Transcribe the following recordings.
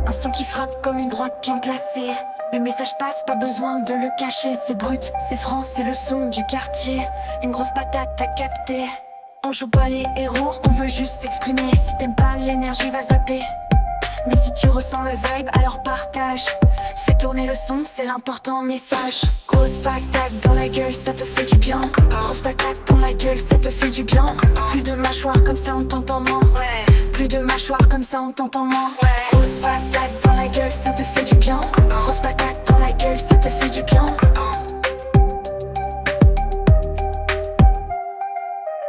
Un son qui frappe comme une droite bien placée. Le message passe, pas besoin de le cacher. C'est brut, c'est franc, c'est le son du quartier. Une grosse patate à capter. On joue pas les héros, on veut juste s'exprimer. Si t'aimes pas, l'énergie va zapper. Mais si tu ressens le vibe, alors partage. Fais tourner le son, c'est l'important message. Grosse patate dans la gueule, ça te fait du bien. Grosse patate dans la gueule, ça te fait du bien. Plus de mâchoire comme ça on t'entend moins. Plus de mâchoire comme ça on t'entend moins. Grosse patate dans la gueule, ça te fait du bien. Grosse patate dans la gueule, ça te fait du bien.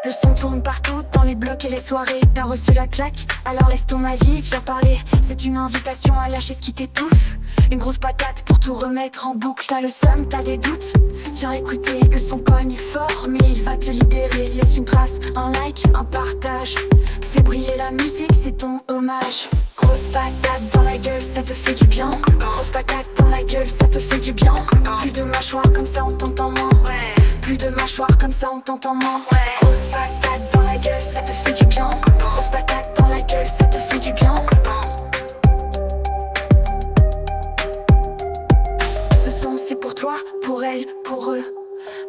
Le son tourne partout, dans les blocs et les soirées. T'as reçu la claque, alors laisse ton avis, viens parler. C'est une invitation à lâcher ce qui t'étouffe. Une grosse patate pour tout remettre en boucle. T'as le seum, t'as des doutes, viens écouter. Le son cogne fort, mais il va te libérer. Laisse une trace, un like, un partage. Fais briller la musique, c'est ton hommage. Grosse patate dans la gueule, ça te fait du bien. Grosse patate dans la gueule, ça te fait du bien. Plus de mâchoire, comme ça on t'entend moins. Plus de mâchoire, comme ça on t'entend moins. Grosse patate dans la gueule, ça te fait du bien. Grosse patate dans la gueule, ça te fait du bien. Ce son c'est pour toi, pour elle, pour eux.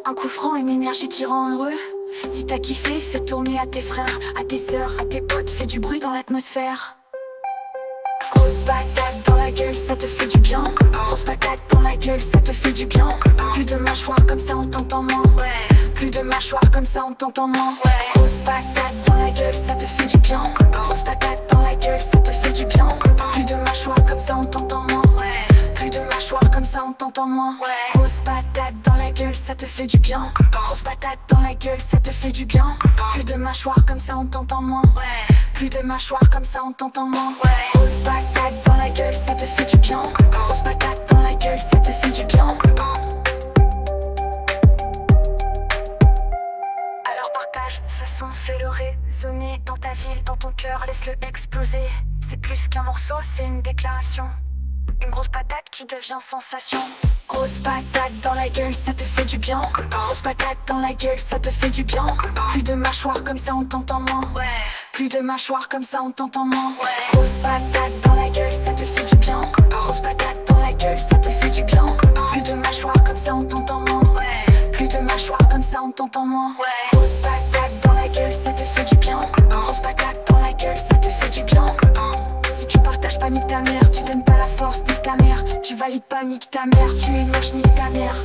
Un coup franc, une énergie qui rend heureux. Si t'as kiffé, fais tourner à tes frères, à tes sœurs, à tes potes. Fais du bruit dans l'atmosphère. Grosse patate dans la gueule, ça te fait du bien. Grosse patate dans la gueule, ça te fait du bien. Plus de mâchoire, comme ça on t'entend moins. Plus de mâchoire, comme ça on t'entend moins. Grosse patate dans la gueule, ça te fait du bien. Grosse patate dans la gueule, ça te fait du bien. Plus de mâchoire, comme ça on t'entend moins. Plus de mâchoire, comme ça on t'entend moins. Grosse patate dans la gueule, ça te fait du bien. Grosse patate dans la gueule, ça te fait du bien. Plus de mâchoire, comme ça on t'entend moins. Plus de mâchoire, comme ça on t'entend moins. Grosse patate dans la gueule, ça te fait du bien. Grosse patate dans la gueule, ça te fait du bien. Alors partage ce son, fais-le résonner dans ta ville, dans ton cœur, laisse-le exploser. C'est plus qu'un morceau, c'est une déclaration. Une grosse patate qui devient sensation. Grosse patate dans la gueule, ça te fait du bien. Grosse patate dans la gueule, ça te fait du bien. Plus de mâchoire, comme ça on t'entend moins. Plus de mâchoire, comme ça on t'entend moins. Grosse patate dans la gueule, ça te fait du bien. Grosse patate dans la gueule, ça te fait du bien. Plus de mâchoire, comme ça on t'entend moins. Plus de mâchoire, comme ça on t'entend moins. Grosse patate dans la gueule, ça te fait du bien. Grosse patate dans la gueule, ça te fait du bien. Si tu partages pas, nique ta mère. Tu donnes pas la force, nique ta mère. Tu valides pas, nique ta mère. Tu es moche, nique ta mère.